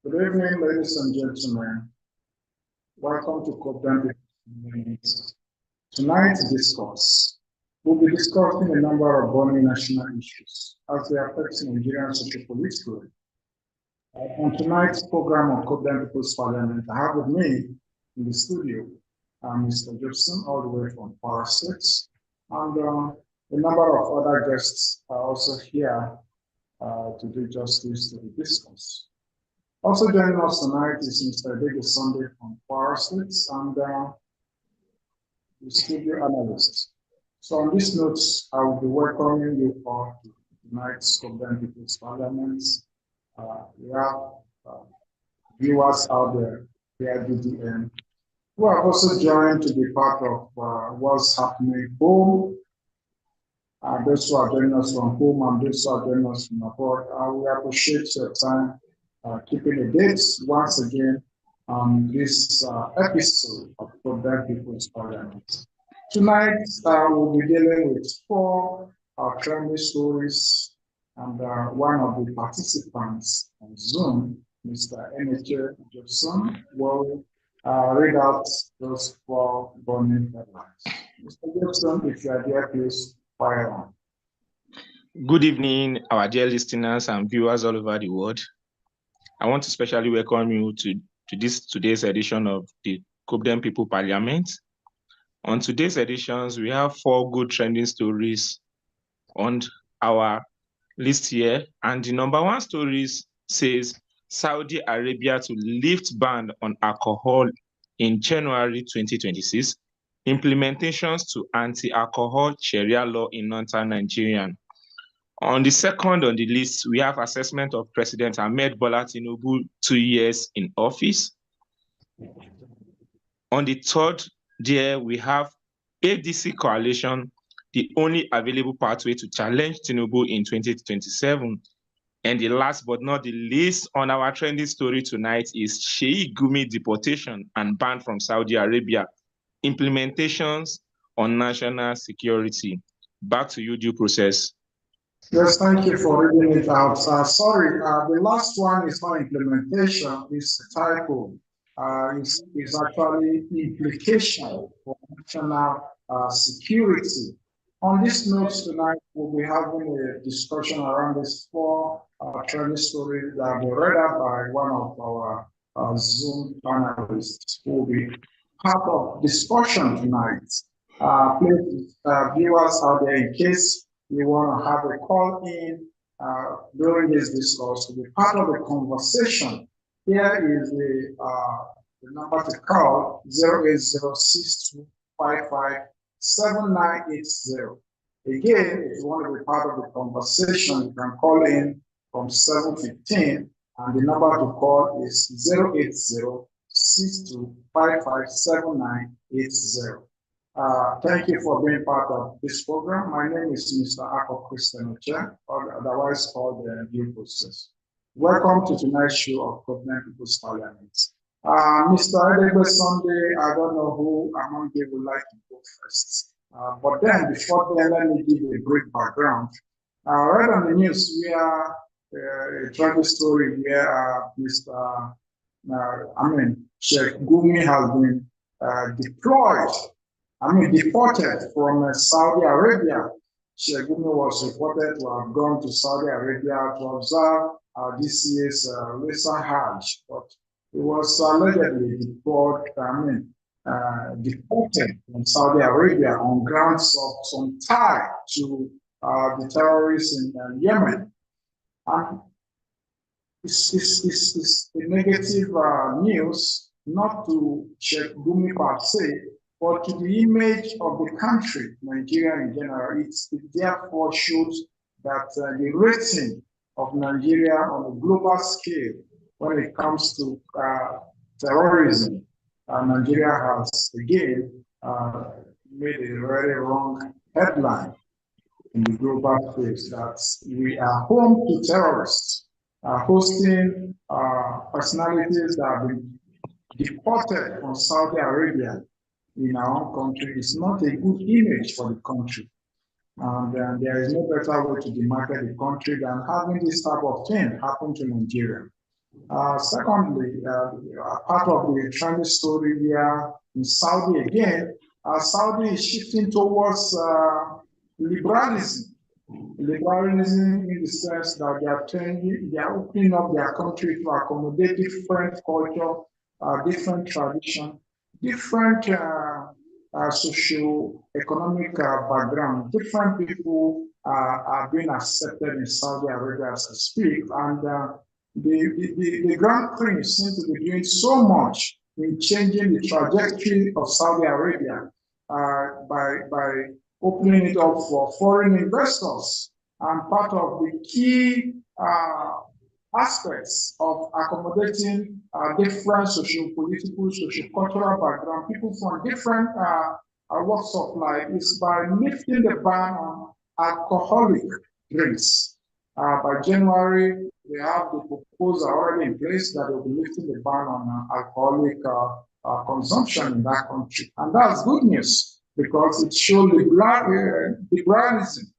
Good evening, ladies and gentlemen. Welcome to COPDEM. Tonight's discourse, we'll be discussing a number of burning national issues as they affect Nigerian socio-politically. On tonight's program on COPDEM People's Parliament, I have with me in the studio Mr. Jobson, all the way from Power States, and a number of other guests are also here to do justice to the discourse. Also joining us tonight is Mr. David Sunday from Power States and the studio analyst. So on these notes, I will be welcoming you all to tonight's COPDEM People's Parliament. We have viewers out there via DDM who have also joined to be part of what's happening home. Those who are joining us from home and those who are joining us from abroad. We appreciate your time keeping the dates once again on this episode of COPDEM People's Parliament. Tonight, we'll be dealing with four trending stories, and one of the participants on Zoom, Mr. N.H. Jobson, will read out those four burning headlines. Mr. Jobson, if you are there, please fire on. Good evening, our dear listeners and viewers all over the world. I want to specially welcome you to today's edition of the COPDEM People Parliament. On today's editions, we have four good trending stories on our list here. And the number one story says Saudi Arabia to lift ban on alcohol in January 2026, implementations to anti-alcohol Sharia law in northern Nigeria. On the second on the list, we have assessment of President Ahmed Bola Tinubu 2 years in office. On the third, there we have ADC coalition, the only available pathway to challenge Tinubu in 2027. And the last but not the least on our trending story tonight is Sheikh Gumi deportation and ban from Saudi Arabia, implementations on national security. Back to you, due process. Yes, thank you for reading it out. Sorry, the last one is not implementation, it's a typo. It's actually implication for national security. On this note tonight, we'll be having a discussion around these four trending stories that were read out by one of our Zoom panelists who will be part of discussion tonight. Please, viewers out there, in case you want to have a call in during this discourse to be part of the conversation, here is the number to call 08062557980. Again, if you want to be part of the conversation, you can call in from 7:15, and the number to call is 08062557980. Thank you for being part of this program. My name is Mr. Ako Christian Oche, or otherwise called the Due Process. Welcome to tonight's show of COPDEM People's Parliament. Mr. Edegbe Sunday, I don't know who among you would like to go first. But then, before then, let me give a brief background. Right on the news, we are a tragic story where Sheikh Gumi has been deported from Saudi Arabia. Sheikh Gumi was reported to have gone to Saudi Arabia to observe this year's recent Hajj, but he was allegedly deported from Saudi Arabia on grounds of some tie to the terrorists in Yemen. And it's a negative news, not to Sheikh Gumi per se, but to the image of the country, Nigeria in general. It therefore shows that the rating of Nigeria on a global scale when it comes to terrorism, Nigeria has again made a very wrong headline in the global space that we are home to terrorists, hosting personalities that have been deported from Saudi Arabia in our own country. Is not a good image for the country. And there is no better way to demarket the country than having this type of thing happen to Nigeria. Secondly, part of the trending story here in Saudi again, Saudi is shifting towards liberalism. Liberalism in the sense that they are opening up their country to accommodate different culture, different tradition, different socio-economic background. Different people are being accepted in Saudi Arabia as I speak, and the Grand Prince seems to be doing so much in changing the trajectory of Saudi Arabia by opening it up for foreign investors. And part of the key aspects of accommodating different social, political, social, cultural background, people from different walks of life, is by lifting the ban on alcoholic drinks. By January, we have the proposal already in place that they will be lifting the ban on alcoholic consumption in that country. And that's good news because it shows liberalism.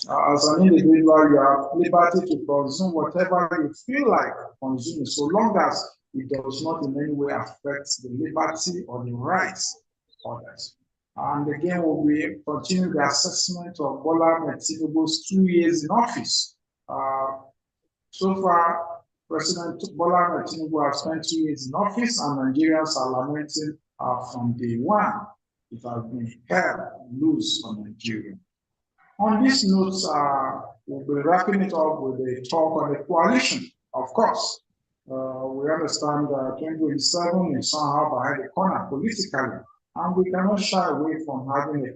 As an individual, you have liberty to consume whatever you feel like consuming, so long as it does not in any way affect the liberty or the rights of others. And again, we will continue the assessment of Bola Tinubu's 2 years in office. So far, President Bola Tinubu has spent 2 years in office, and Nigerians are lamenting from day one it has been hell loose on Nigeria. On this note, we'll be wrapping it up with a talk on the coalition, of course. We understand that 2027 is somehow behind the corner politically, and we cannot shy away from having a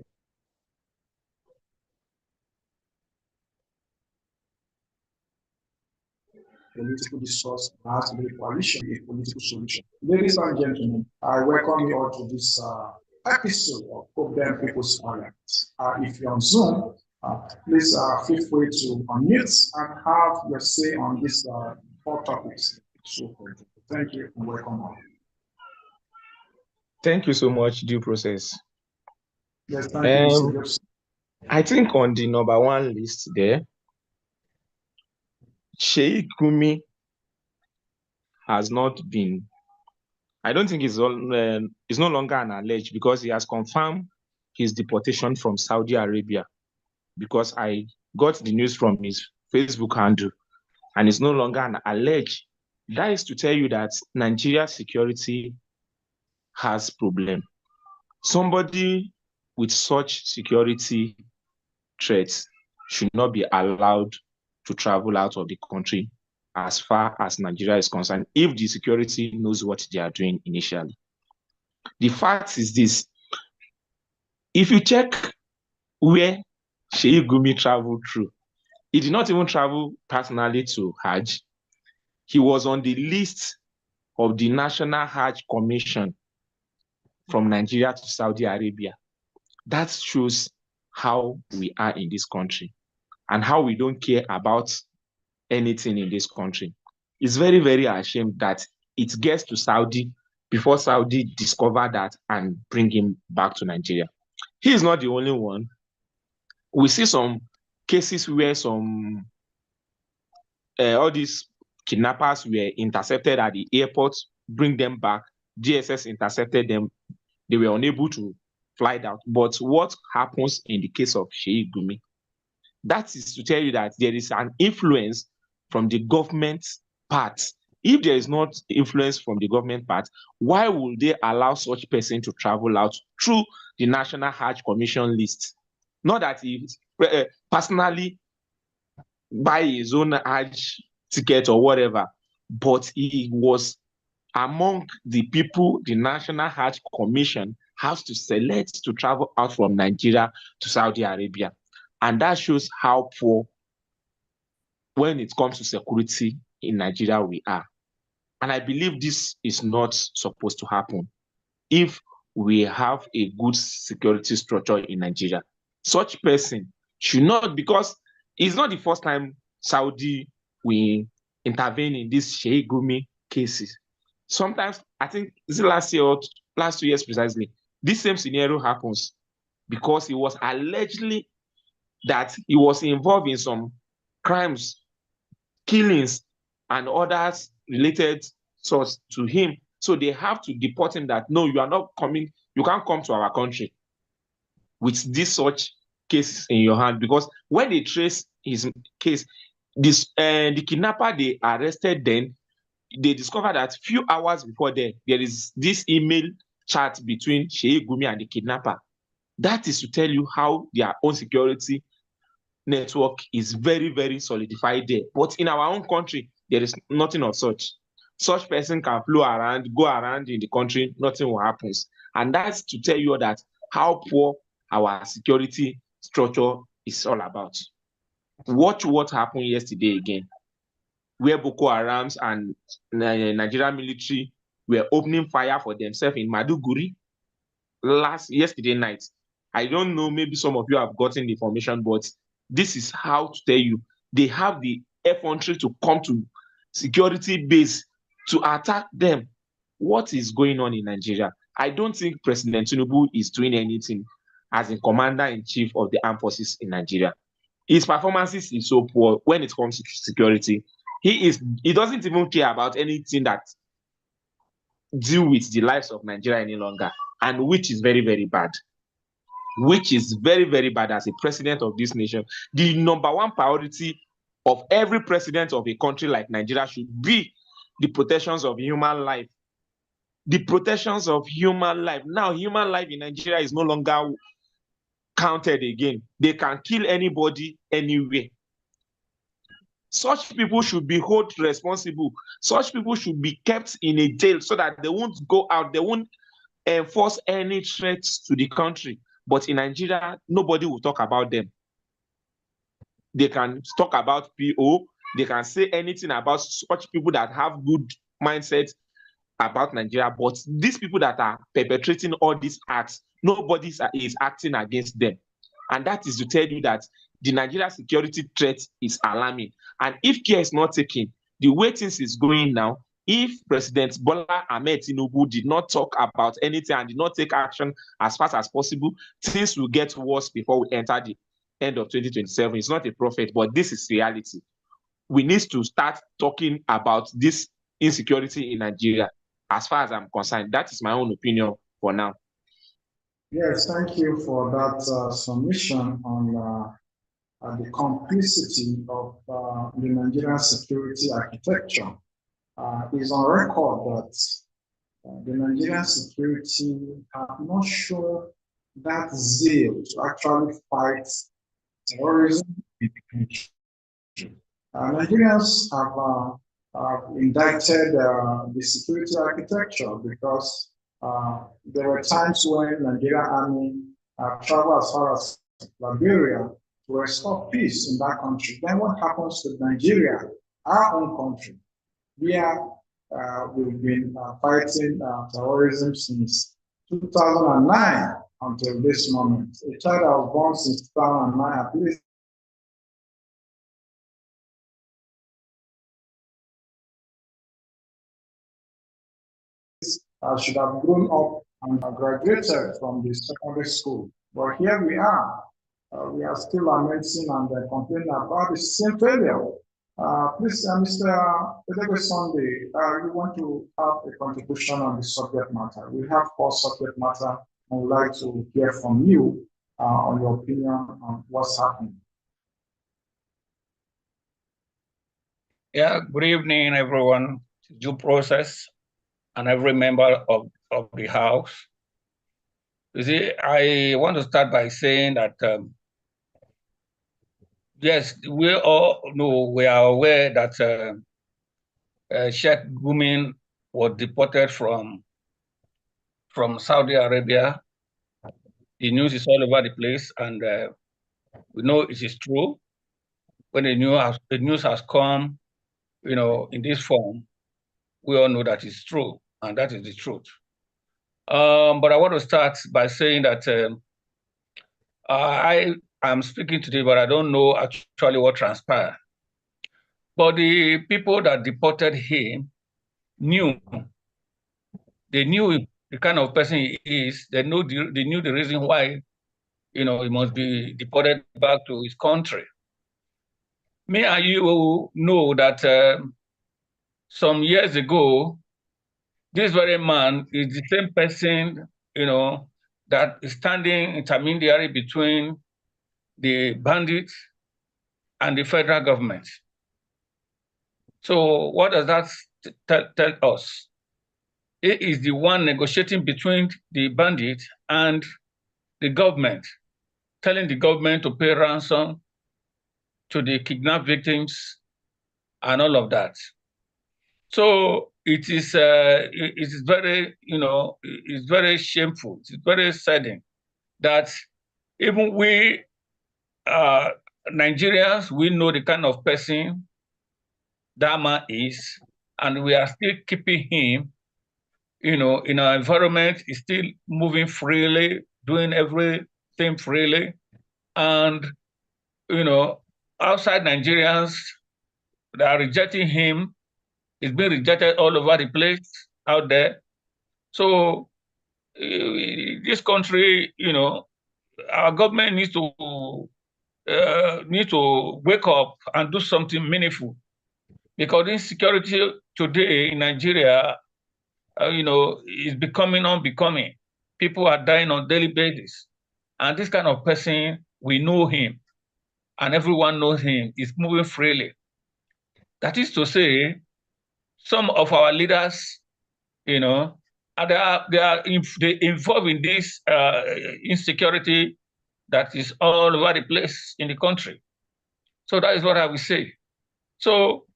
political discourse has to be a coalition, a political solution. Ladies and gentlemen, I welcome you all to this episode of COPDEM People's Parliament. If you're on Zoom, please feel free to unmute and have your say on these 4 topics. So, thank you and welcome all. Thank you so much, due process. Yes, thank you, Mr. I think on the number 1 list there, Sheikh Gumi has not been, I don't think he's no longer an alleged, because he has confirmed his deportation from Saudi Arabia, because I got the news from his Facebook handle, and it's no longer an alleged. That is to tell you that Nigeria security has problem. Somebody with such security threats should not be allowed to travel out of the country as far as Nigeria is concerned, if the security knows what they are doing initially. The fact is this: if you check where Sheikh Gumi traveled through, he did not even travel personally to Hajj. He was on the list of the National Hajj Commission from Nigeria to Saudi Arabia. That shows how we are in this country and how we don't care about anything in this country. It's very, very ashamed that it gets to Saudi before Saudi discover that and bring him back to Nigeria. He is not the only one. We see some cases where some all these kidnappers were intercepted at the airport, bring them back. GSS intercepted them. They were unable to fly out. But what happens in the case of Sheikh Gumi? That is to tell you that there is an influence from the government part. If there is not influence from the government part, why would they allow such person to travel out through the National Hajj Commission list? Not that he personally buy his own Hajj ticket or whatever, but he was among the people the National Hajj Commission has to select to travel out from Nigeria to Saudi Arabia. And that shows how poor, when it comes to security in Nigeria, we are. And I believe this is not supposed to happen if we have a good security structure in Nigeria. Such person should not, because it's not the first time Saudi will intervene in these Sheikh Gumi cases. Sometimes, I think this is last year or last 2 years precisely, this same scenario happens because he was allegedly that he was involved in some crimes, killings and others related source to him. So they have to deport him that, no, you are not coming, you can't come to our country with this such case in your hand. Because when they trace his case, the kidnapper they arrested then, they discovered that few hours before there is this email chat between Sheyi Gumi and the kidnapper. That is to tell you how their own security network is very, very solidified there. But in our own country, there is nothing of such. Such person can flow around, go around in the country, nothing will happen. And that's to tell you that how poor our security structure is all about. Watch what happened yesterday again, where Boko Harams and Nigerian military were opening fire for themselves in Maduguri yesterday night. I don't know, maybe some of you have gotten the information, but this is how to tell you. They have the effrontery to come to security base to attack them. What is going on in Nigeria? I don't think President Tinubu is doing anything as a commander-in-chief of the armed forces in Nigeria. His performances is so poor when it comes to security. He doesn't even care about anything that deal with the lives of Nigeria any longer, and which is very, very bad. Which is very, very bad as a president of this nation. The number one priority of every president of a country like Nigeria should be the protections of human life. The protections of human life. Now, human life in Nigeria is no longer counted again. They can kill anybody anywhere. Such people should be held responsible. Such people should be kept in a jail so that they won't go out. They won't enforce any threats to the country. But in Nigeria, nobody will talk about them. They can talk about PO. They can say anything about such people that have good mindsets about Nigeria. But these people that are perpetrating all these acts, nobody is acting against them. And that is to tell you that the Nigeria security threat is alarming. And if care is not taken, the way things is going now, if President Bola Ahmed Tinubu did not talk about anything and did not take action as fast as possible, things will get worse before we enter the end of 2027. It's not a prophet, but this is reality. We need to start talking about this insecurity in Nigeria. As far as I'm concerned, that is my own opinion for now. Yes, thank you for that submission on the complicity of the Nigerian security architecture. Is on record that the Nigerian security have not shown that zeal to actually fight terrorism in the country. Nigerians have indicted the security architecture because there were times when Nigerian army traveled as far as Liberia to restore peace in that country. Then what happens to Nigeria, our own country? We've been fighting terrorism since 2009 until this moment. A child that was born since 2009, at least should have grown up and graduated from the secondary school. But here we are. We are still lamenting and complaining about the same failure. Please, Mr. Edebe Sunday, you want to have a contribution on the subject matter. We have 4 subject matter, and we'd like to hear from you on your opinion on what's happening. Yeah, good evening, everyone. Due process and every member of the House. You see, I want to start by saying that, yes, we all know, we are aware that Sheikh Gumi was deported from Saudi Arabia. The news is all over the place, and we know it is true. When the news has come, in this form, we all know that it's true, and that is the truth. But I want to start by saying that I am speaking today, but I don't know actually what transpired. But the people that deported him they knew the kind of person he is. They knew the reason why, he must be deported back to his country. Me and you know that some years ago, this very man is the same person, that is standing intermediary between the bandits and the federal government. So what does that tell us? It is the one negotiating between the bandit and the government, telling the government to pay ransom to the kidnapped victims and all of that. So it is very, it's very shameful. It's very saddening that even we Nigerians, we know the kind of person that man is, and we are still keeping him, in our environment. He's still moving freely, doing everything freely. And, outside Nigerians that are rejecting him, he's being rejected all over the place out there. So this country, our government needs to wake up and do something meaningful, because insecurity today in Nigeria, is becoming unbecoming. People are dying on a daily basis, and this kind of person, we know him, and everyone knows him. Is moving freely. That is to say, some of our leaders, they involved in this insecurity that is all over the place in the country. So that is what I will say. So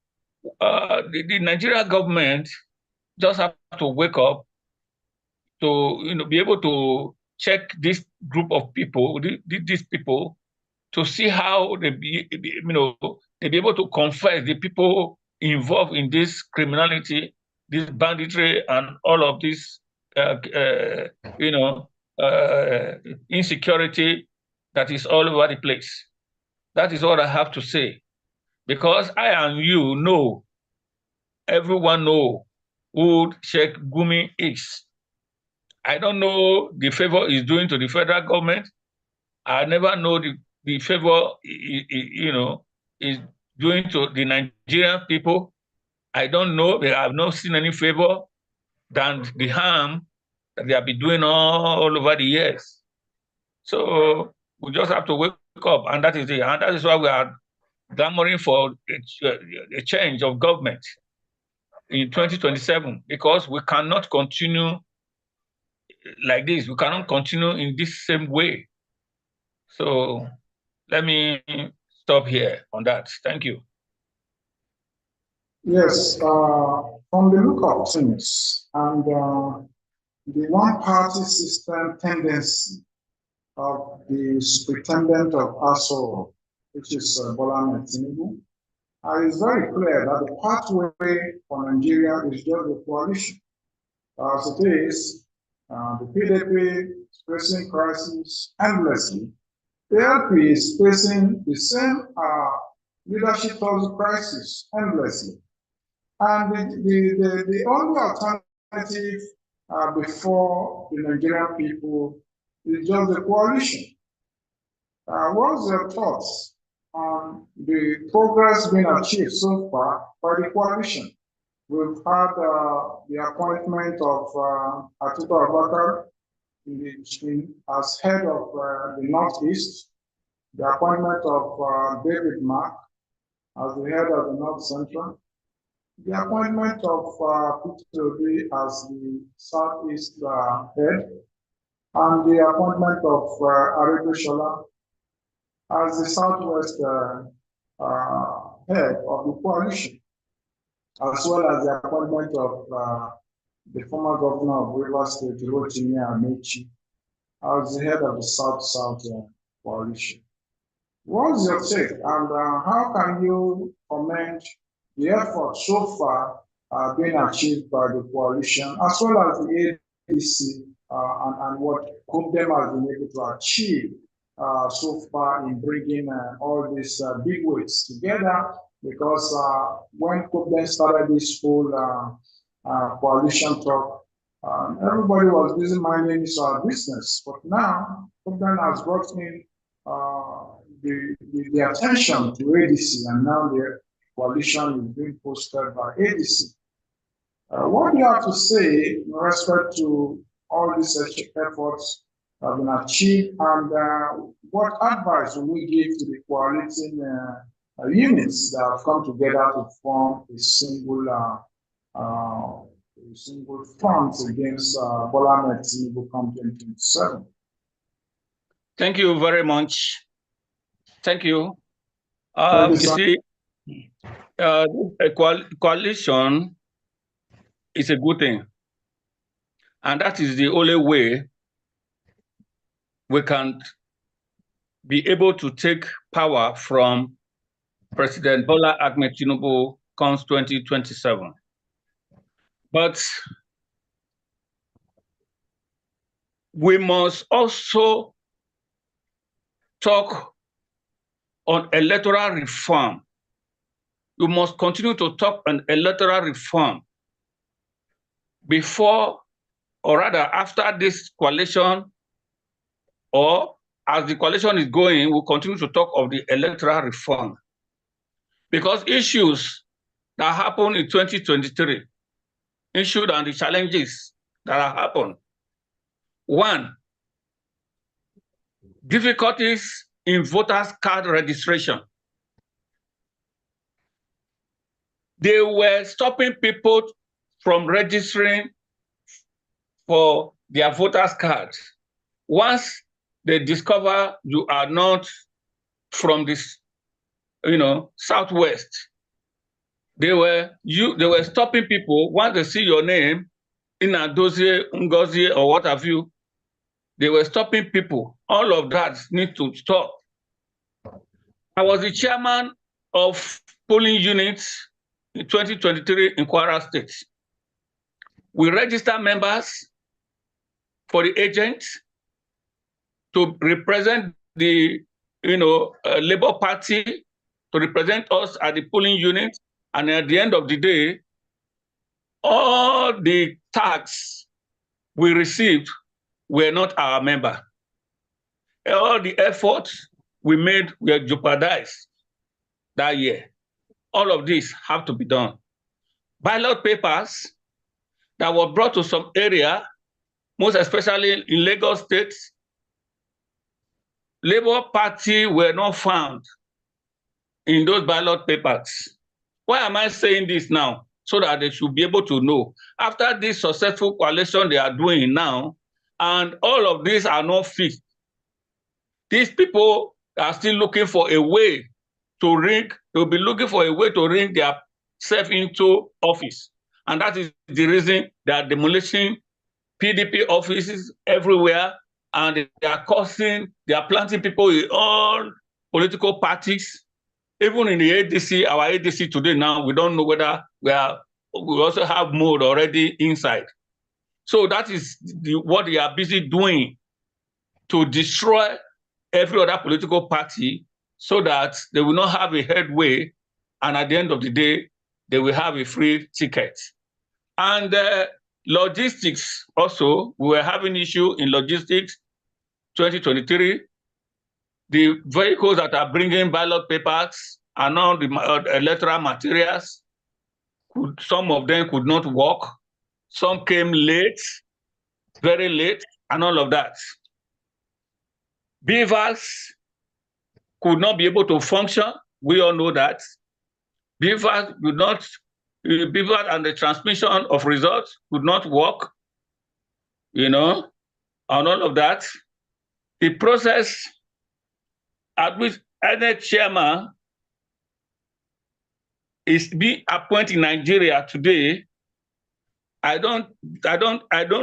the Nigerian government just have to wake up to be able to check this group of people, these people, to see how they be able to confess the people involved in this criminality, this banditry, and all of this insecurity that is all over the place. That is what I have to say, because I and you know, everyone know who Sheikh Gumi is. I don't know the favor he's doing to the federal government. I never know the favor is doing to the Nigerian people. I don't know. I have not seen any favor than the harm that they have been doing all over the years. So we just have to wake up, and that is it. And that is why we are clamoring for a change of government in 2027, because we cannot continue like this. We cannot continue in this same way. So let me stop here on that. Thank you. Yes, from the look of things and the one-party system tendency of the superintendent of ASO, which is Bola Ahmed Tinubu, it's very clear that the pathway for Nigeria is just a coalition. As it is, the PDP is facing crisis endlessly. The LP is facing the same leadership crisis endlessly. And the only alternative before the Nigerian people is just the coalition. What's your thoughts on the progress being achieved so far by the coalition? We've had the appointment of Atiku Abubakar as head of the Northeast, the appointment of David Mark as the head of the North Central, the appointment of Peter Obi as the Southeast head, and the appointment of Aregbesola as the Southwest head of the coalition, as well as the appointment of the former governor of Rivers State, Rotimi Amechi, as the head of the South-South coalition. What's your take, and how can you comment the effort so far being achieved by the coalition, as well as the ADC, and what COPDEM has been able to achieve so far in bringing all these big weights together? Because when COPDEM started this whole coalition talk, everybody was busy minding his business. But now COPDEM has brought in the attention to ADC, and now the coalition is being posted by ADC. What do you have to say in respect to all these efforts that have been achieved, and what advice will we give to the coaliting units that have come together to form a single front against Bola Ahmed Tinubu come 2027? Thank you very much. Thank you. Thank You sir. see, a coalition is a good thing. And that is the only way we can be able to take power from President Bola Ahmed Tinubu comes 2027. But we must also talk on electoral reform. We must continue to talk on electoral reform before, or rather after this coalition, or as the coalition is going, we'll continue to talk of the electoral reform. Because issues that happened in 2023, issues and the challenges that have happened. One, difficulties in voters' card registration. They were stopping people from registering for their voters' cards. Once they discover you are not from this, Southwest, they were stopping people. Once they see your name in Adozie, Ngozie, or what have you, they were stopping people. All of that needs to stop. I was the chairman of polling units in 2023 in Kwara State. We register members for the agents to represent the Labour Party, to represent us at the polling unit, and at the end of the day, all the tax we received were not our member. All the efforts we made were jeopardized that year. All of this have to be done. Ballot papers that were brought to some area, most especially in Lagos State, Labour Party were not found in those ballot papers. Why am I saying this now? So that they should be able to know. After this successful coalition they are doing now, and all of these are not fixed, these people are still looking for a way to ring, they'll be looking for a way to ring their self into office. And that is the reason they are demolishing PDP offices everywhere, and they are planting people in all political parties, even in the ADC. Our ADC today now, we don't know whether we also have mode already inside. So that is what they are busy doing, to destroy every other political party so that they will not have a headway, and at the end of the day, they will have a free ticket. And logistics also, we were having issue in logistics 2023. The vehicles that are bringing ballot papers and all the electoral materials, some of them could not walk, some came late, very late, and all of that. Beavers could not be able to function. We all know that. Beavers and the transmission of results could not work, and all of that. The process at which any chairman is being appointed in Nigeria today, I don't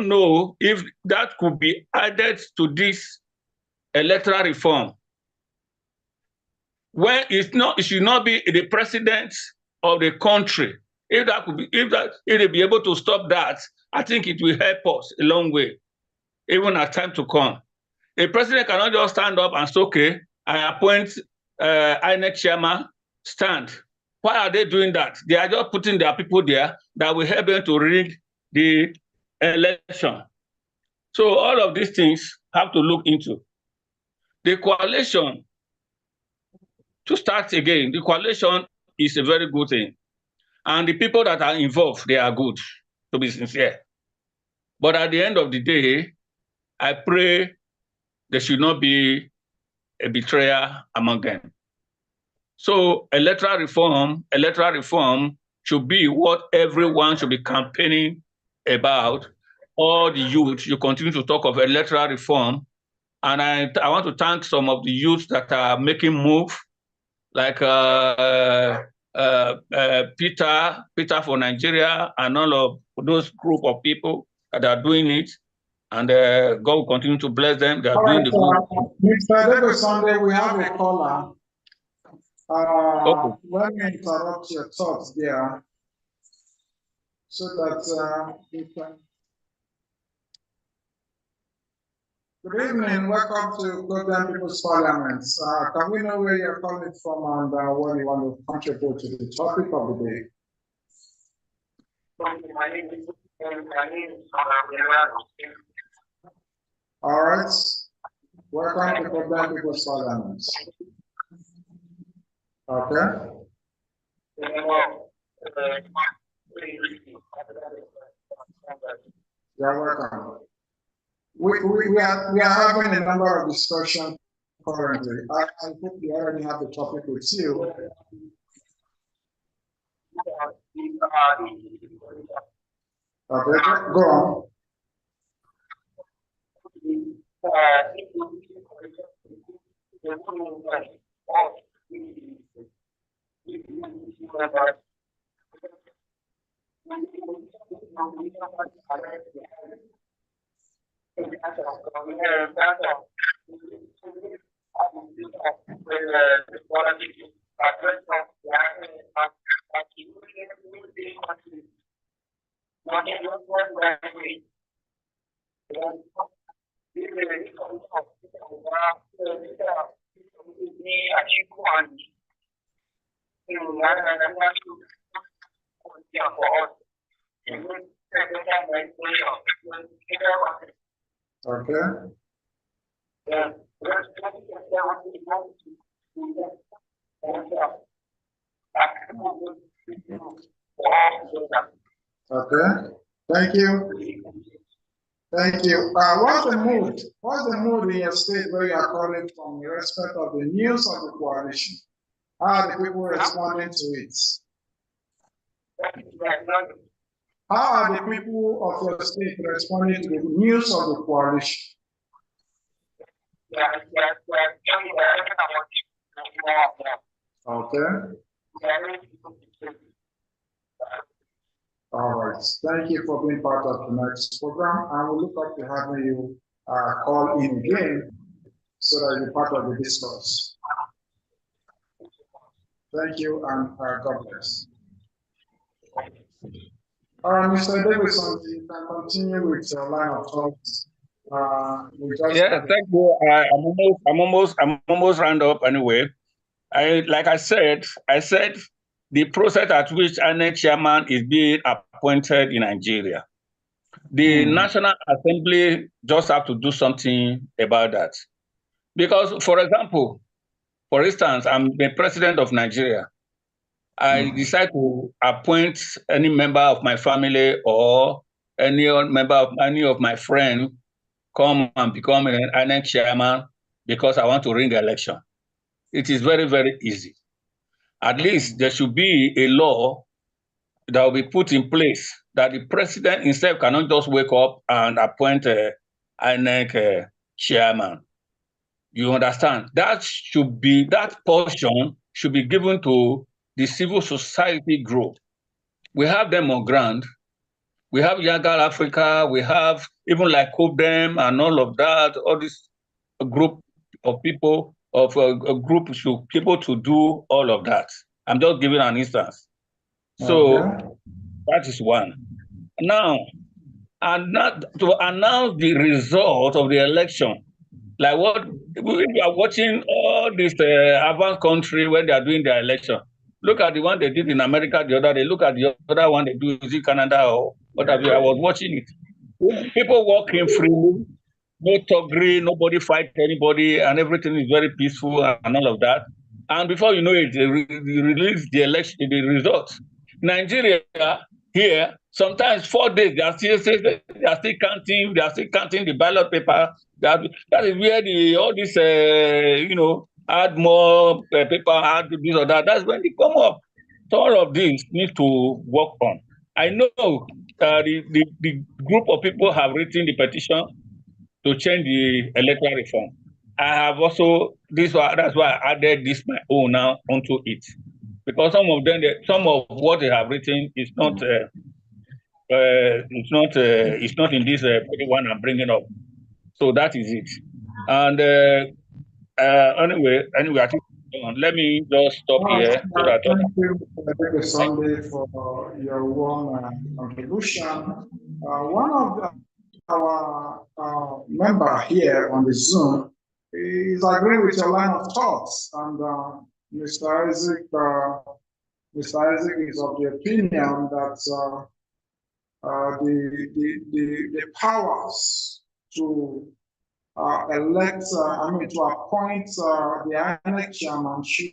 know if that could be added to this electoral reform. When it should not be the president of the country. If they be able to stop that, I think it will help us a long way, even at time to come. A president cannot just stand up and say, okay, I appoint INEC chairman, stand. Why are they doing that? They are just putting their people there that will help them to rig the election. So all of these things have to look into. The coalition, to start again, the coalition is a very good thing. And the people that are involved, they are good. to be sincere. But at the end of the day, I pray there should not be a betrayer among them. So electoral reform should be what everyone should be campaigning about. All the youth, you continue to talk of electoral reform. And I want to thank some of the youth that are making move, like Peter for Nigeria, and all of those group of people that are doing it. And God will continue to bless them. They are doing the good. Mr. David Sunday, we have a caller. Okay. Let me interrupt your thoughts there so that you can. Good evening, welcome to COPDEM People's Parliament. Can we know where you're calling from and what you want to contribute to the topic of the day? All right, welcome to COPDEM People's Parliament. Okay. You're welcome. We are having a number of discussions currently. I hope you already have the topic with you. Okay, go on. Okay. Okay. Thank you. Thank you. What's the mood? What's the mood in your state where you are calling from in respect of the news of the coalition? How are the people responding to it? How are the people of your state responding to the news of the coalition? Okay. All right. Thank you for being part of tonight's program. I will look up to having you call in again so that you're part of the discourse. Thank you and God bless. All right, Mr. Davidson, you can continue with your line of thoughts. Yeah, thank you. I'm almost round up anyway. Like I said the process at which INEC chairman is being appointed in Nigeria. The National Assembly just have to do something about that. Because, for instance, I'm the president of Nigeria. I decide to appoint any member of my family or any member of any of my friends come and become an INEC chairman because I want to win the election. It is very, very easy. At least there should be a law that will be put in place that the president himself cannot just wake up and appoint a INEC chairman. You understand? That portion should be given to the civil society group. We have them on ground. We have Yagal Africa. We have even like COPDEM and all of that. All this group of people a group of people to do all of that. I'm just giving an instance. So that is one. Now, and not to announce the result of the election, like what we are watching all this advanced country when they are doing their election. Look at the one they did in America the other day. Look at the other one they do in Canada or what have you. I was watching it. People walking freely, no thuggery, nobody fight anybody, and everything is very peaceful and all of that. And before you know it, they release the election, the results. Nigeria, here, sometimes 4 days they are still counting. They are still counting the ballot paper. That is where all this add more paper, add this or that. That's when they come up. So all of this needs to work on. I know the group of people have written the petition to change the electoral reform. I have also that's why I added this my own now onto it, because some of what they have written is not it's not in this one I'm bringing up. So that is it. And anyway, I think let me just stop here so that Thank you, Dr. Sunday, for your warm contribution. One of our member here on the Zoom is agreeing with your line of thoughts, and Mr. Isaac, is of the opinion that the powers to to appoint the INEC chairman should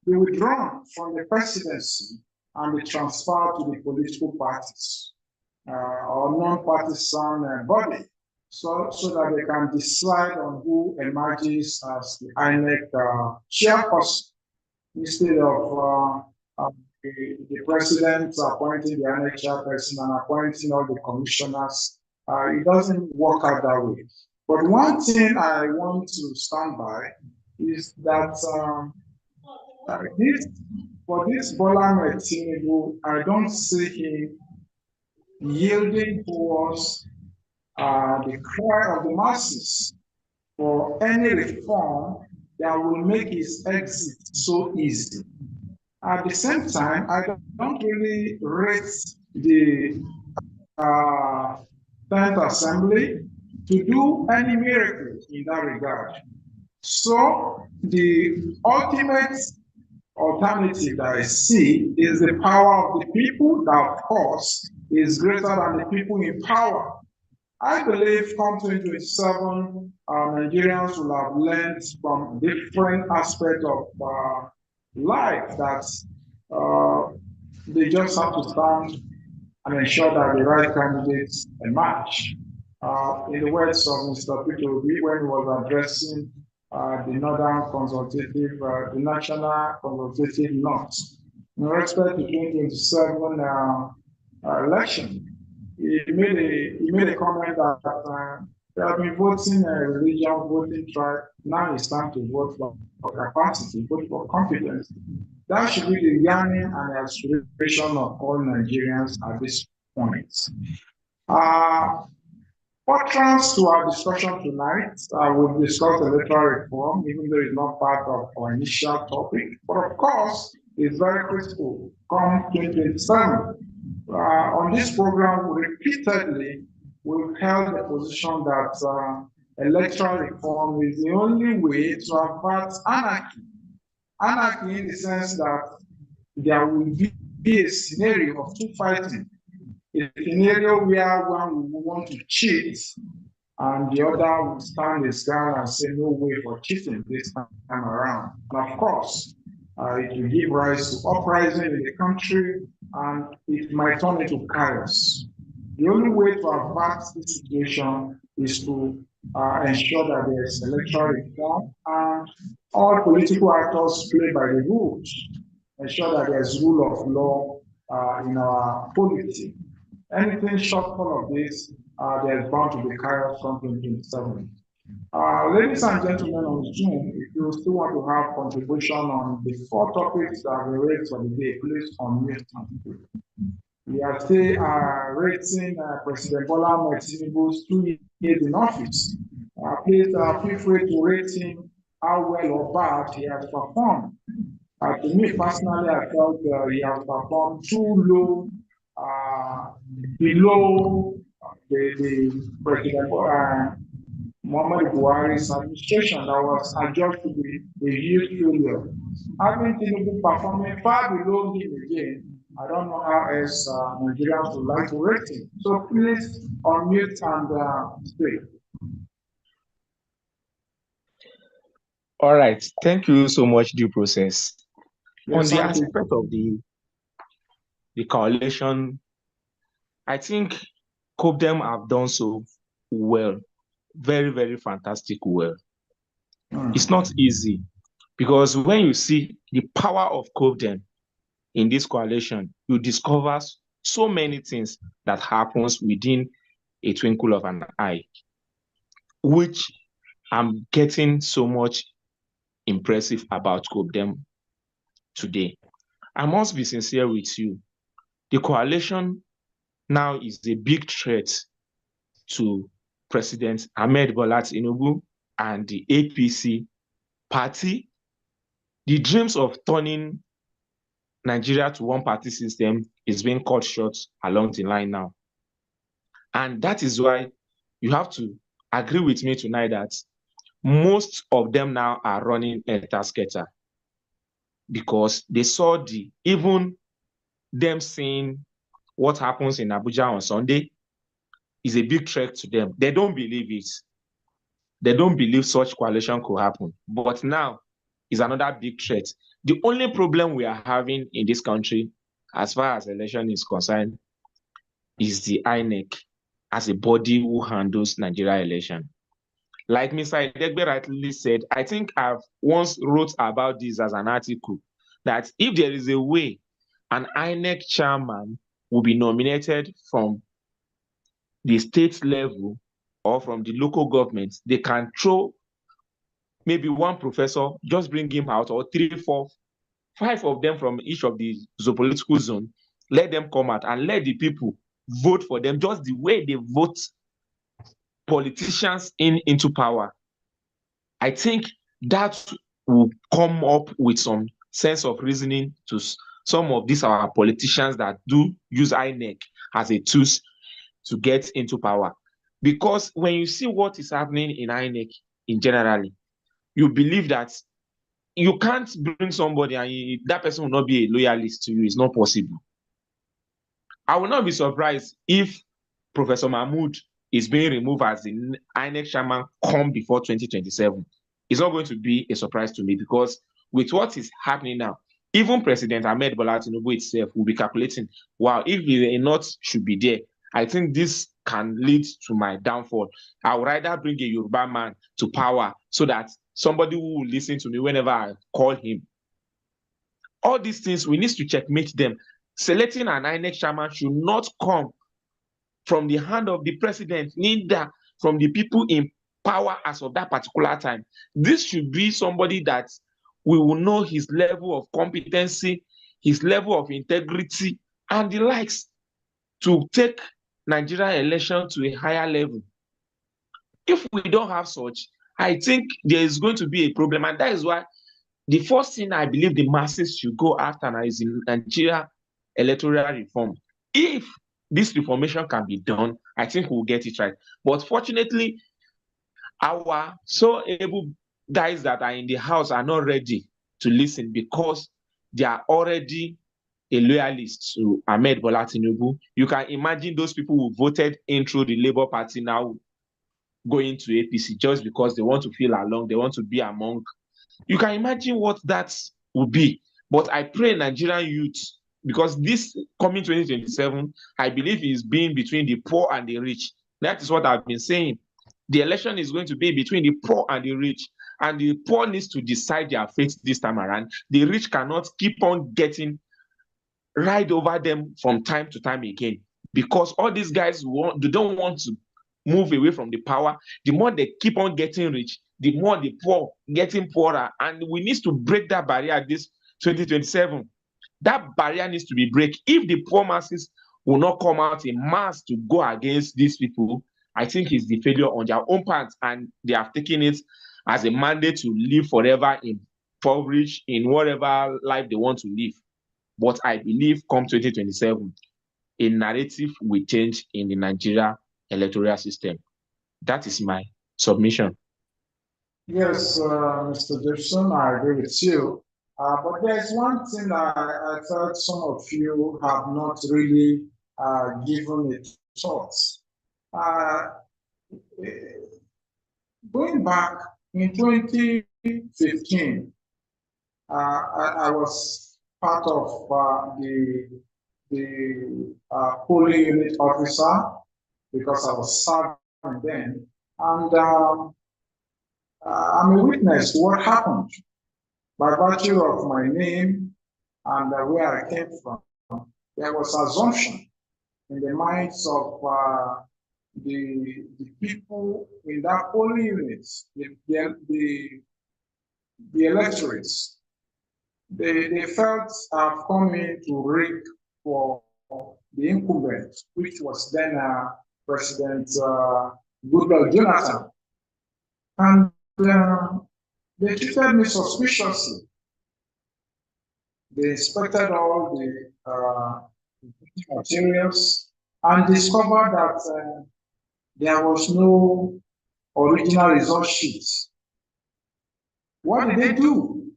be withdrawn from the presidency and be transferred to the political parties or non-partisan body, so that they can decide on who emerges as the INEC chairperson instead of the president appointing the INEC chairperson and appointing all the commissioners. It doesn't work out that way. But one thing I want to stand by is that for this Bola Tinubu, I don't see him yielding towards the cry of the masses for any reform that will make his exit so easy. At the same time, I don't really rate the 10th Assembly to do any miracle in that regard. So the ultimate alternative that I see is the power of the people that, of course, is greater than the people in power. I believe come 2027, Nigerians will have learned from different aspects of life that they just have to stand and ensure that the right candidates emerge. In the words of Mr. Peter Obi, when he was addressing the Northern Consultative, the National Consultative North, in respect to 2027 election, he made a comment that they have been voting religion, voting tribe. Now it's time to vote for capacity, vote for competence. That should be the yearning and aspiration of all Nigerians at this point. Entrance to our discussion tonight, we've discussed electoral reform, even though it's not part of our initial topic. But of course, it's very critical. Come 2027, on this program, repeatedly, we've held the position that electoral reform is the only way to avert anarchy. Anarchy in the sense that there will be a scenario of two fighting, a scenario where one will want to cheat and the other will stand his ground and say no way for cheating this time around. And of course, it will give rise to uprising in the country and it might turn into chaos. The only way to avert this situation is to ensure that there is electoral reform and all political actors play by the rules, ensure that there is rule of law in our polity. Anything shortfall of this, there is bound to be chaos from 2027. Ladies and gentlemen on Zoom, if you still want to have contribution on the 4 topics that we raised for the day, please unmute. We are still rating President Bola Tinubu's 2 years in office. Please feel free to rate him how well or bad he has performed. To me personally, I felt he has performed too low, below the President Muhammad Buhari's administration that was adjudged to be a huge failure. Having Tinubu performing far below him again, I don't know how else Nigerians would like to rate him. So please unmute and speak. All right. Thank you so much, due process. Yes, on the aspect of the coalition I think COPDEM have done so well, very, very fantastic well. It's not easy because when you see the power of COPDEM in this coalition, you discover so many things that happens within a twinkle of an eye, which I'm getting so much impressive about COPDEM today. I must be sincere with you. The coalition now is a big threat to President Ahmed Bola Tinubu and the APC party. The dreams of turning Nigeria to one party system is being cut short along the line now. And that is why you have to agree with me tonight that most of them now are running etasketa because they saw even them seeing what happens in Abuja on Sunday is a big threat to them. They don't believe it. They don't believe such coalition could happen. But now is another big threat. The only problem we are having in this country, as far as election is concerned, is the INEC as a body who handles Nigeria election. Like Mr. Idegbe rightly said, I think I've once wrote about this as an article, that if there is a way an INEC chairman will be nominated from the state level or from the local government, they can throw maybe one professor, just bring him out, or 3, 4, 5 of them from each of the political zone, let them come out and let the people vote for them just the way they vote politicians into power. I think that will come up with some sense of reasoning to some of these our politicians that do use INEC as a tool to get into power. Because when you see what is happening in INEC in generally, you believe that you can't bring somebody and that person will not be a loyalist to you. It's not possible. I will not be surprised if Professor Mahmoud is being removed as the INEC chairman come before 2027. It's not going to be a surprise to me because with what is happening now, even President Ahmed Bola Tinubu itself will be calculating, wow, if a not should be there, I think this can lead to my downfall. I would rather bring a Yoruba man to power so that somebody who will listen to me whenever I call him. All these things, we need to checkmate them. Selecting an INEC chairman should not come from the hand of the president, neither from the people in power as of that particular time. This should be somebody that we will know his level of competency, his level of integrity, and the likes to take Nigeria election to a higher level. If we don't have such, I think there is going to be a problem. And that is why the first thing I believe the masses should go after now is in Nigeria electoral reform. If this reformation can be done, I think we'll get it right. But fortunately, our so able guys that are in the house are not ready to listen because they are already a loyalist to Ahmed Bola Tinubu. You can imagine those people who voted in through the Labour Party now going to APC just because they want to feel along, they want to be among. You can imagine what that would be. But I pray Nigerian youth, because this coming 2027, I believe is being between the poor and the rich. That is what I've been saying. The election is going to be between the poor and the rich. And the poor needs to decide their fate this time around. The rich cannot keep on getting ride over them from time to time again. Because all these guys they don't want to move away from the power. The more they keep on getting rich, the more the poor getting poorer. And we need to break that barrier this 2027. That barrier needs to be break. If the poor masses will not come out in mass to go against these people, I think it's the failure on their own part, and they have taken it as a mandate to live forever in impoverished in whatever life they want to live. But I believe come 2027, a narrative will change in the Nigeria electoral system. That is my submission. Yes, Mr. Gibson, I agree with you. But there's one thing I thought some of you have not really given it thought. Uh, Going back in 2015, I was part of the the polling unit officer because I was serving then, and I'm a witness to what happened by virtue of my name and where I came from. There was assumption in the minds of the people in that polling unit, the electorates. They felt I've come in to rig for the incumbent, which was then President Goodluck Jonathan. And they treated me suspiciously. They inspected all the materials and discovered that there was no original result sheet. What did they do?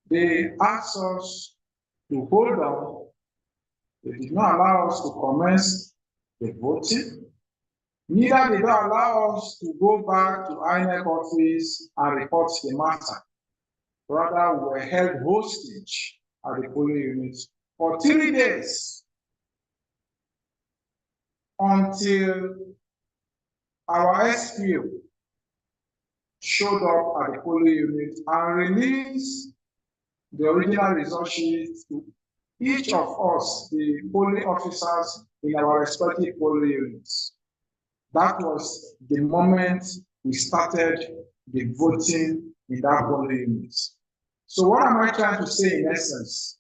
They asked us to hold on. They did not allow us to commence the voting. Neither did they allow us to go back to INEC office and report the matter. Rather, we were held hostage at the polling unit for 3 days until our SPO showed up at the polling unit and released the original result sheet to each of us, the polling officers in our respective polling units. That was the moment we started the voting in that polling unit. So what am I trying to say in essence?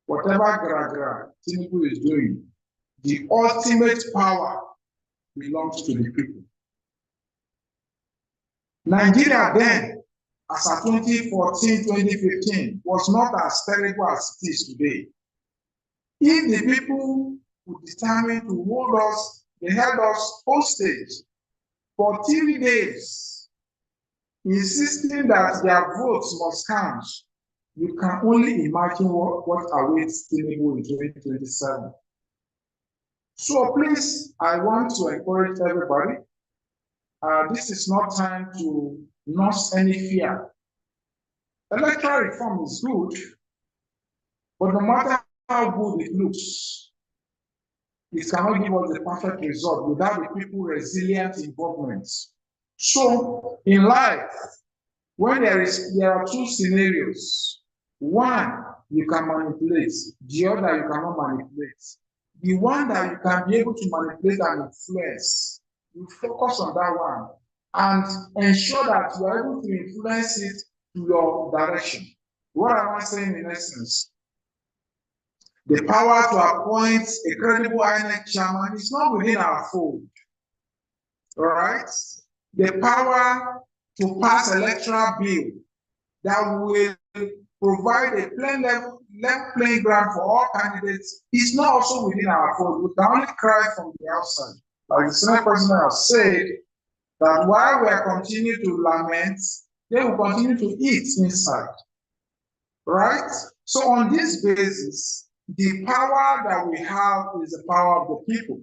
Whatever Gra Tinubu is doing, the ultimate power belongs to the people. Nigeria then, as of 2014, 2015, was not as terrible as it is today. If the people would determine to hold us, they held us hostage for 3 days, insisting that their votes must count. You can only imagine what awaits Tinubu in 2027. So please, I want to encourage everybody. This is not time to nurse any fear. Electoral reform is good, but no matter how good it looks, it cannot give us the perfect result without the people's resilient involvement. So in life, when there are two scenarios. One, you can manipulate. The other, you cannot manipulate. The one that you can be able to manipulate and influence, you focus on that one and ensure that you are able to influence it to your direction. What am I saying in essence? The power to appoint a credible INEC chairman is not within our fold. All right? The power to pass electoral bill that will provide a level playing ground for all candidates is not also within our fold. We can only cry from the outside. Like the Senate President has said, that while we are continuing to lament, they will continue to eat inside. Right? So on this basis, the power that we have is the power of the people.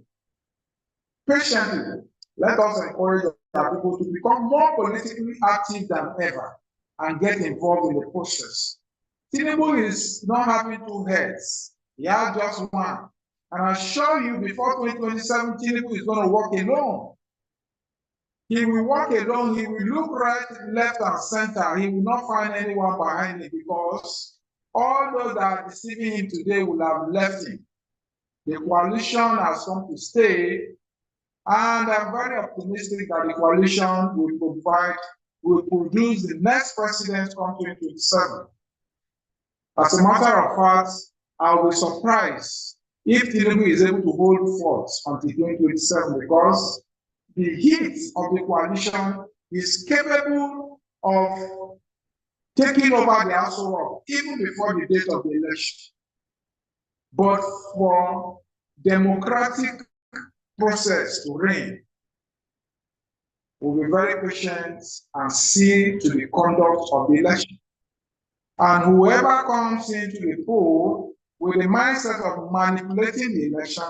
Patiently, let us encourage our people to become more politically active than ever and get involved in the process. Tinubu is not having two heads. He has just one. And I assure you, before 2027, Tinubu is going to walk alone. He will walk alone. He will look right, left, and center. He will not find anyone behind him because all those that are deceiving him today will have left him. The coalition has come to stay, and I'm very optimistic that the coalition will produce the next president come 2027. As a matter of fact, I will be surprised if Tinubu is able to hold forth until 2027 because the heat of the coalition is capable of taking over the House of Work even before the date of the election. But for democratic process to reign, we'll be very patient and see to the conduct of the election. And whoever comes into the poll with the mindset of manipulating the election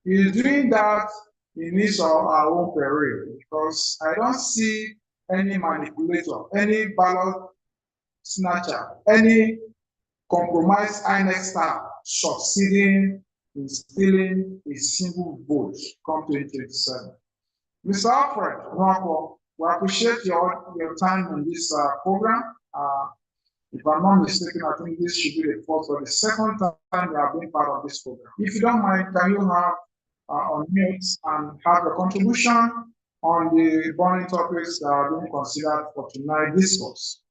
is doing that in his or our own peril, because I don't see any manipulator, any ballot snatcher, any compromise INEC staff succeeding in stealing a single vote come 2027. Mr. Alfred Nwako, we appreciate your time in this program. If I'm not mistaken, I think this should be the first or the second time you have been part of this program. If you don't mind, can you have on mute and have a contribution on the burning topics that are being considered for tonight's discourse?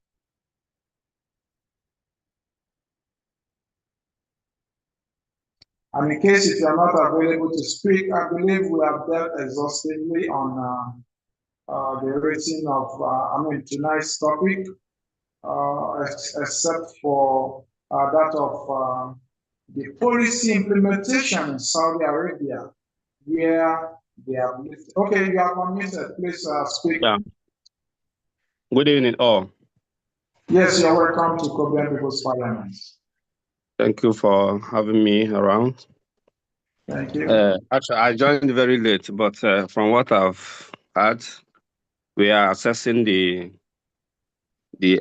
And in case if you are not available to speak, I believe we have dealt exhaustively on the rating of, tonight's topic, except for that of the policy implementation in Saudi Arabia, where they have lifted. Okay, you have unmuted. Please speak. Yeah. Good evening, all. Yes, you're welcome to COPDEM People's Parliament. Thank you for having me around. Thank you. Actually, I joined very late, but from what I've heard, we are assessing the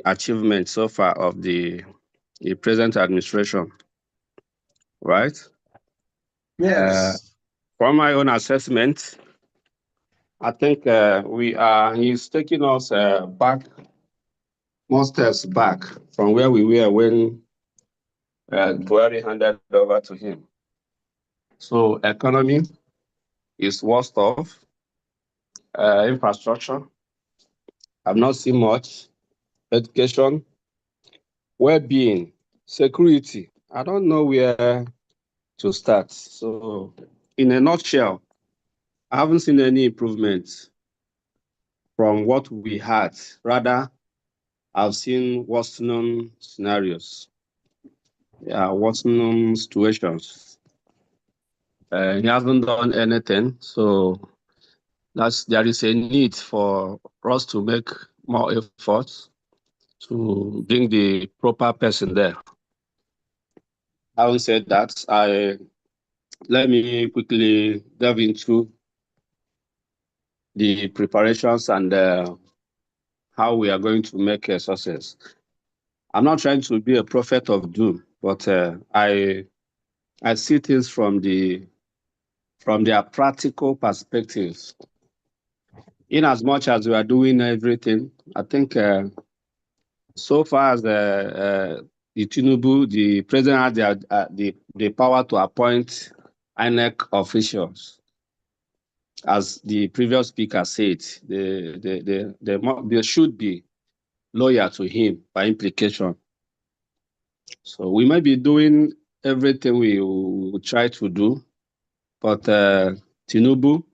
achievement so far of the present administration, right? Yes. From my own assessment, I think he's taking us back, more steps back from where we were when Buhari handed over to him. So economy is worst off. Infrastructure, I've not seen much. Education, well-being, security, I don't know where to start. So in a nutshell, I haven't seen any improvement from what we had. Rather, I've seen worsening scenarios. Worsening situations. He hasn't done anything, so there is a need for us to make more efforts to bring the proper person there. Having said that, let me quickly delve into the preparations and how we are going to make a success. I'm not trying to be a prophet of doom, but I see things from their practical perspectives. In as much as we are doing everything, I think so far as the Tinubu, the president had the power to appoint INEC officials. As the previous speaker said, they should be loyal to him by implication. So we might be doing everything we try to do, but Tinubu,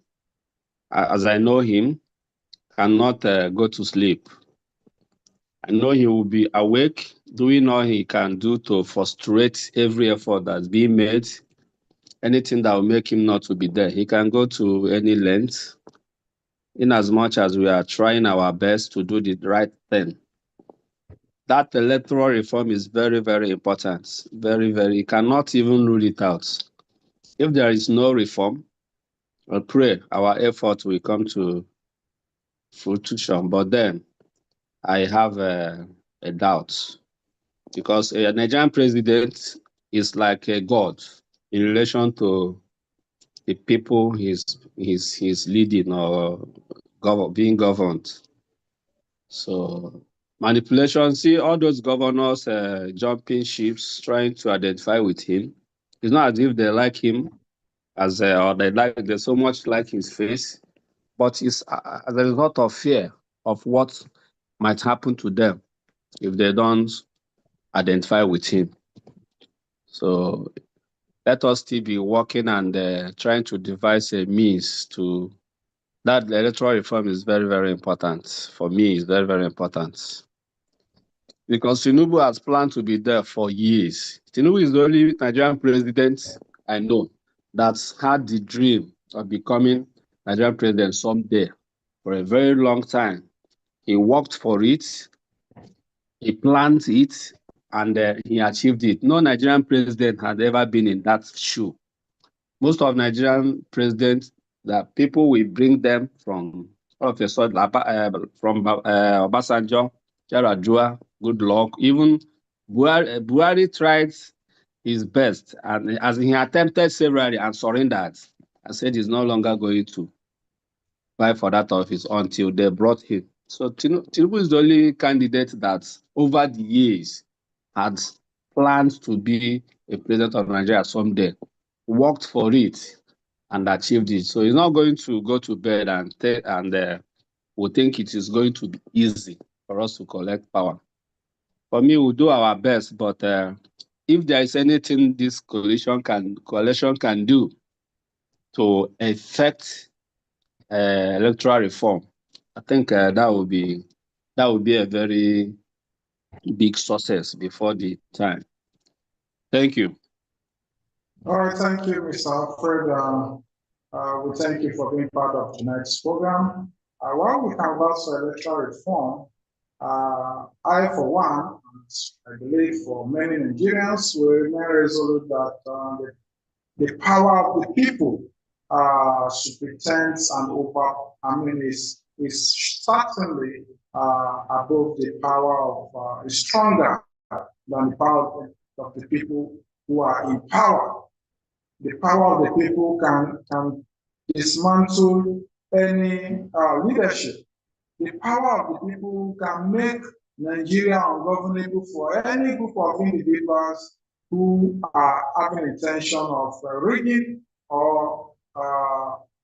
as I know him, cannot go to sleep. I know he will be awake, doing all he can do to frustrate every effort that's being made, anything that will make him not to be there. He can go to any length, in as much as we are trying our best to do the right thing. That electoral reform is very, very important. Very, very, you cannot even rule it out. If there is no reform, I pray our effort will come to fruition. But then I have a doubt, because a Nigerian president is like a god in relation to the people he's leading or being governed. So manipulation, see all those governors jumping ships, trying to identify with him. It's not as if they like him or they so much like his face, but it's as a result of fear of what might happen to them if they don't identify with him. So let us still be working and trying to devise a means to that. The electoral reform is very, very important. For me, it's very, very important. Because Tinubu has planned to be there for years. Tinubu is the only Nigerian president I know that's had the dream of becoming Nigerian president someday for a very long time. He worked for it, he planned it, and he achieved it. No Nigerian president had ever been in that shoe. Most of Nigerian presidents, that people will bring them from all of a sudden, from Obasanjo, Yaradua, Good Luck, even Buhari tried his best, and as he attempted severally and surrendered, I said he's no longer going to vie for that office until they brought him. So Tinubu is the only candidate that over the years had plans to be a president of Nigeria someday, worked for it, and achieved it. So he's not going to go to bed and we think it is going to be easy for us to collect power. For me, we'll do our best, but if there is anything this coalition can do to effect electoral reform, I think that would be a very big success before the time. Thank you. All right, thank you, Mr. Alfred. We thank you for being part of tonight's program. While we converse on electoral reform, I, for one, I believe for many Nigerians, will remain resolute that the power of the people superintends and is certainly above the power of, is stronger than the power of the people who are in power. The power of the people can dismantle any leadership. The power of the people can make Nigeria ungovernable for any group of individuals who are having intention of rigging or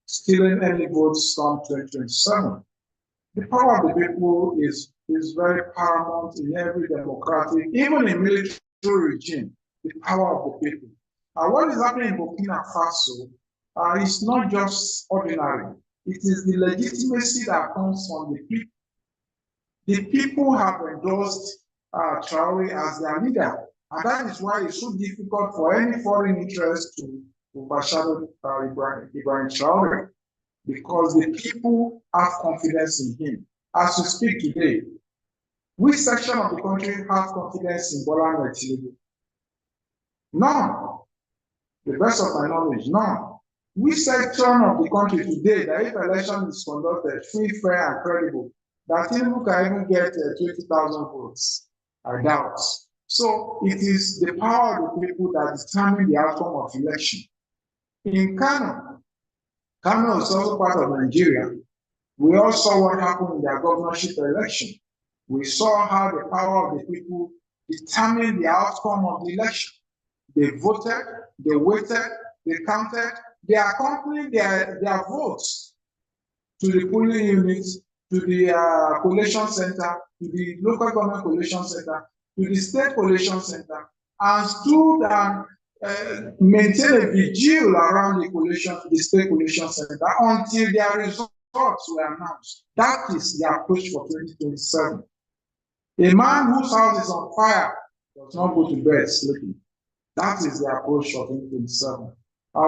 stealing any votes from 2027. The power of the people is very paramount in every democratic, even in military regime, the power of the people. What is happening in Burkina Faso is not just ordinary. It is the legitimacy that comes from the people. The people have endorsed Traore as their leader, and that is why it's so difficult for any foreign interest to overshadow Ibrahim Traore, because the people have confidence in him. As we speak today, which section of the country have confidence in Bola Ahmed Tinubu? None. The best of my knowledge, none. Which section of the country today that if election is conducted free, fair, and credible, that Tinubu can even get 20,000 votes? I doubt. So it is the power of the people that determine the outcome of election. In Kano is also part of Nigeria. We all saw what happened in their governorship election. We saw how the power of the people determined the outcome of the election. They voted, they waited, they counted, they accompanied their votes to the polling units, to the collation center, to the local government collation center, to the state collation center, and stood and maintained a vigil around the state collation center until their results were announced. That is the approach for 2027. A man whose house is on fire does not go to bed sleeping. That is the approach for 2027.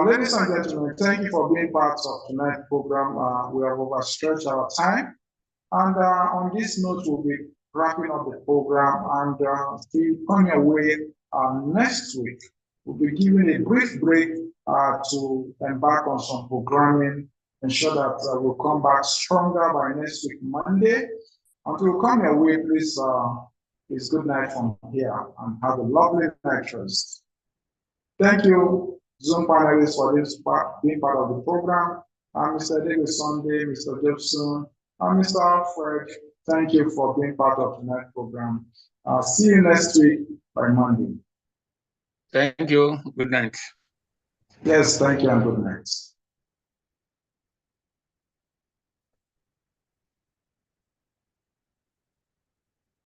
Ladies and gentlemen, thank you for being part of tonight's program. We have overstretched our time. And on this note, we'll be wrapping up the program, and still coming away next week. We'll be giving a brief break to embark on some programming, ensure that we'll come back stronger by next week, Monday. Until we come your way, please, it's good night from here, and have a lovely night rest. Thank you, Zoom panelists, for being part of the program. Mr. David Sunday, Mr. Jefferson, and Mr. Alfred, thank you for being part of tonight's program. See you next week by Monday. Thank you. Good night. Yes, thank you and good night.